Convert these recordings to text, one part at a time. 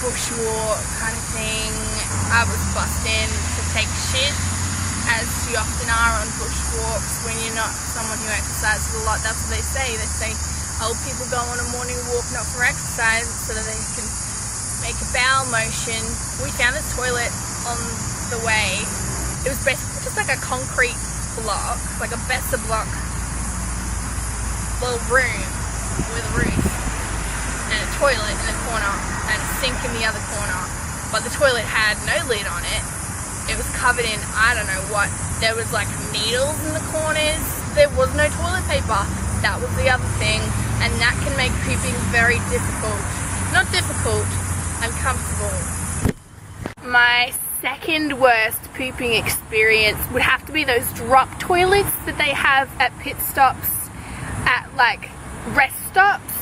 bushwalk kind of thing. I was bussed in to take shit, as you often are on bushwalks when you're not someone who exercises a lot. That's what they say. They say old people go on a morning walk not for exercise, so that they can make a bowel motion. We found a toilet on the way. It was basically just like a concrete block, like a Besser block little room with a roof and a toilet in the corner and a sink in the other corner, but the toilet had no lid on it. It was covered in I don't know what. There was like needles in the corners. There was no toilet paper. That was the other thing, and that can make pooping very difficult. Not difficult, uncomfortable. My second worst pooping experience would have to be those drop toilets that they have at pit stops, at like rest stops.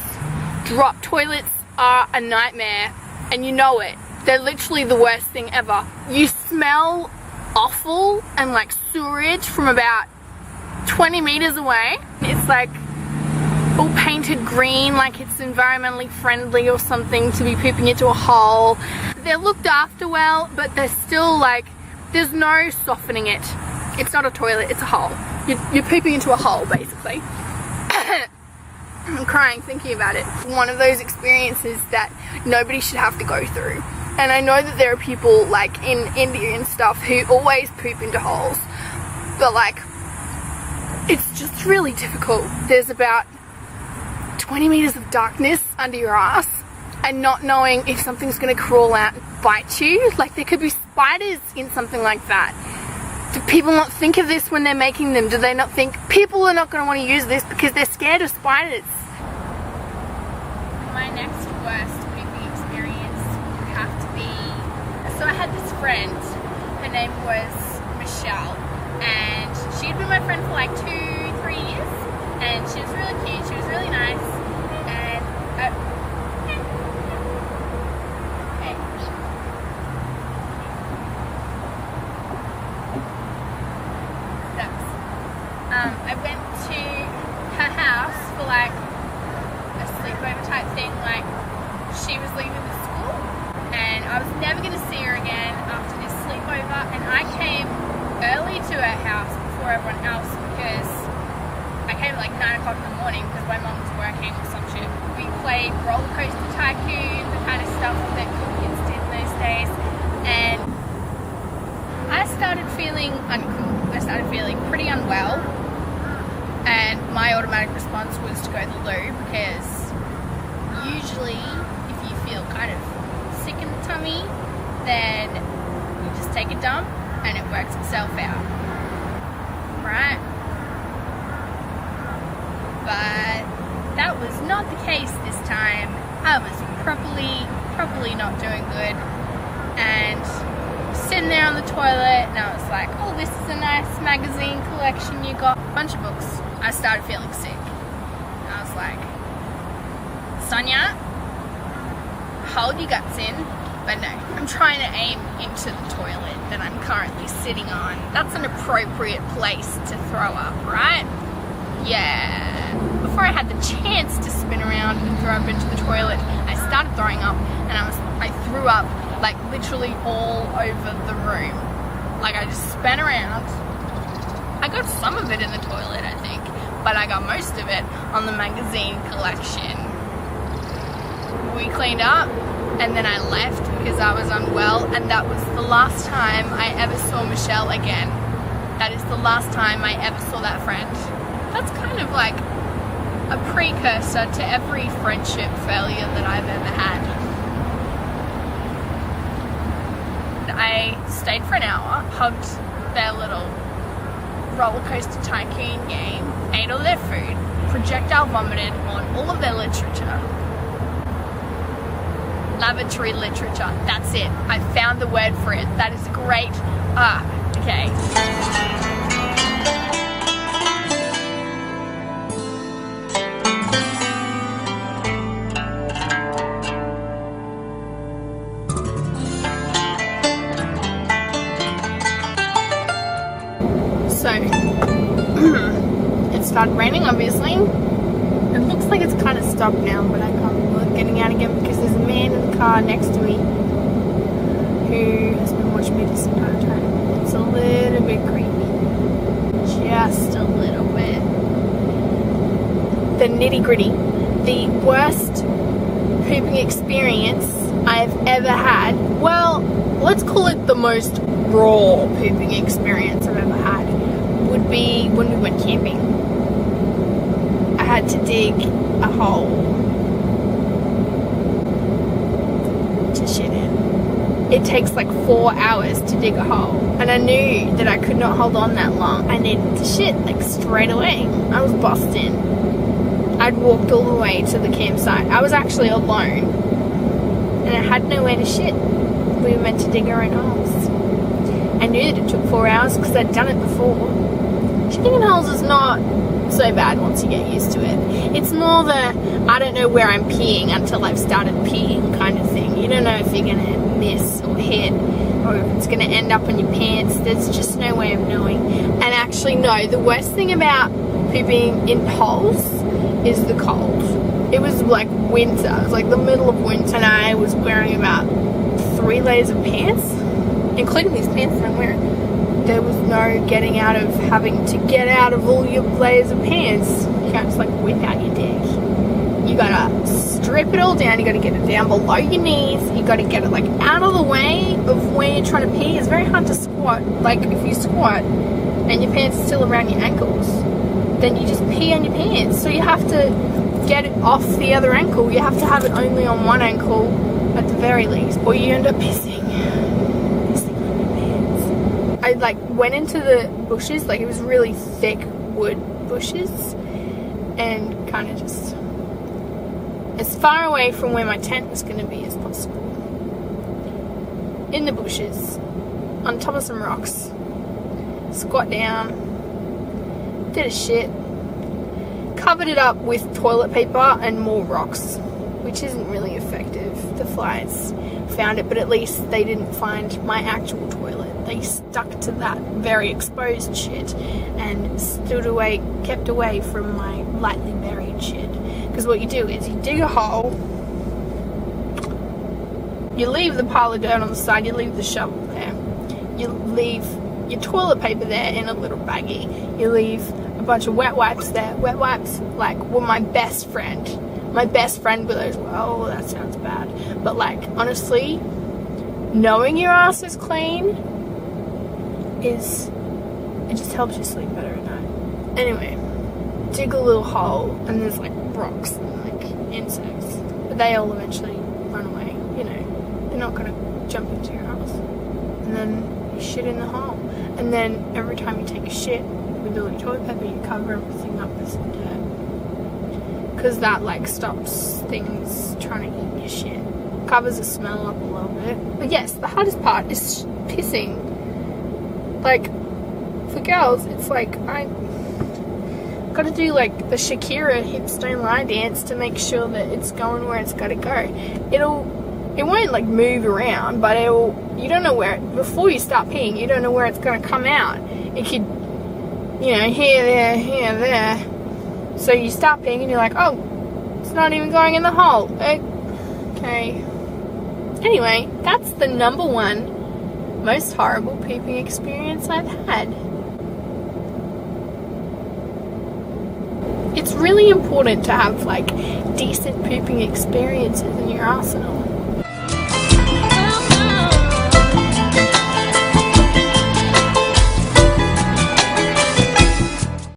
Drop toilets are a nightmare, and you know it. They're literally the worst thing ever. You smell awful and like sewerage from about 20 meters away. It's like all painted green, like it's environmentally friendly or something to be pooping into a hole. They're looked after well, but they're still like, there's no softening it. It's not a toilet, it's a hole. You're pooping into a hole, basically. I'm crying thinking about it. One of those experiences that nobody should have to go through. And I know that there are people like in India and stuff who always poop into holes, but like, it's just really difficult. There's about 20 meters of darkness under your ass and not knowing if something's gonna crawl out and bite you. Like there could be spiders in something like that. Do people not think of this when they're making them? Do they not think people are not gonna wanna use this because they're scared of spiders? My next worst pooping experience would have to be, so I had this friend, her name was Michelle, and she'd been my friend for like 2-3 years, and she was really cute, she was really nice, and I went to her house for like a sleepover type thing, like she was leaving the school and I was never going to see her again after this sleepover, and I came early to her house before everyone else because I came at like 9 o'clock in the morning because my mum was working or some shit. We played Roller Coaster Tycoon, the kind of stuff that cool kids did in those days, and I started feeling uncool. I started feeling pretty unwell, and my automatic response was to go to the loo, because usually if you feel kind of sick in the tummy, then you just take a dump and it works itself out, right? But that was not the case this time. I was properly not doing good, and sitting there on the toilet, and I was like, oh, this is a nice magazine collection you got, a bunch of books. I started feeling sick. I was like, Sonia, hold your guts in. But no, I'm trying to aim into the toilet that I'm currently sitting on. That's an appropriate place to throw up, right? Yeah. Before I had the chance to spin around and throw up into the toilet, I started throwing up, and I threw up like literally all over the room. Like I just spun around. I got some of it in the toilet, I think, but I got most of it on the magazine collection. We cleaned up, and then I left because I was unwell, and that was the last time I ever saw Michelle again. That is the last time I ever saw that friend. That's kind of like a precursor to every friendship failure that I've ever had. I stayed for an hour, hugged their little Roller Coaster Tycoon game, ate all their food, projectile vomited on all of their literature. Lavatory literature, that's it. I found the word for it. That is great. Okay. So, it started raining, obviously. It looks like it's kind of stopped now, but I can't look getting out again because there's a man in the car next to me who has been watching me this entire time. It's a little bit creepy. Just a little bit. The nitty gritty. The worst pooping experience I've ever had. Well, let's call it the most raw pooping experience I've ever had. Would be when we went camping. I had to dig a hole to shit in. It takes like 4 hours to dig a hole, and I knew that I could not hold on that long. I needed to shit like straight away. I was busting. I'd walked all the way to the campsite. I was actually alone, and I had nowhere to shit. We were meant to dig our own holes. I knew that it took 4 hours because I'd done it before. Shitting in holes is not so bad once you get used to it. It's more the I don't know where I'm peeing until I've started peeing kind of thing. You don't know if you're gonna miss or hit, or if it's gonna end up on your pants. There's just no way of knowing. And actually, no, the worst thing about pooping in holes is the cold. It was like winter. It was like the middle of winter, and I was wearing about 3 layers of pants, including these pants that I'm wearing. There was no getting out of having to get out of all your layers of pants. You can't just like whip out your dick. You gotta strip it all down. You gotta get it down below your knees. You gotta get it like out of the way of where you're trying to pee. It's very hard to squat. Like if you squat and your pants are still around your ankles, then you just pee on your pants. So you have to get it off the other ankle. You have to have it only on one ankle at the very least, or you end up pissing on your pants. I like went into the bushes, like it was really thick wood bushes, and kind of just as far away from where my tent was going to be as possible. In the bushes, on top of some rocks, squat down, did a shit, covered it up with toilet paper and more rocks, which isn't really effective. The flies found it, but at least they didn't find my actual toilet. They stuck to that very exposed shit and kept away from my lightly buried shit. Because what you do is you dig a hole, you leave the pile of dirt on the side, you leave the shovel there, you leave your toilet paper there in a little baggie, you leave a bunch of wet wipes there. Wet wipes, like, were my best friend. My best friend were those, well, that sounds bad. But, like, honestly, knowing your ass is clean it just helps you sleep better at night. Anyway, dig a little hole, and there's, like, rocks and, like, insects. But they all eventually run away, you know. They're not gonna jump into your house. And then you shit in the hole. And then every time you take a shit, with all your toilet paper, you cover everything up with some dirt. Because that, like, stops things trying to eat your shit. Covers the smell up a little bit. But yes, the hardest part is pissing. Like, for girls, it's like, I gotta do, like, the Shakira hips don't lie dance to make sure that it's going where it's gotta go. It won't, like, move around, but you don't know where, before you start peeing, you don't know where it's gonna come out. It could, you know, here, there. So you start peeing and you're like, oh, it's not even going in the hole. Okay. Anyway, that's the number one most horrible pooping experience I've had. It's really important to have, like, decent pooping experiences in your arsenal.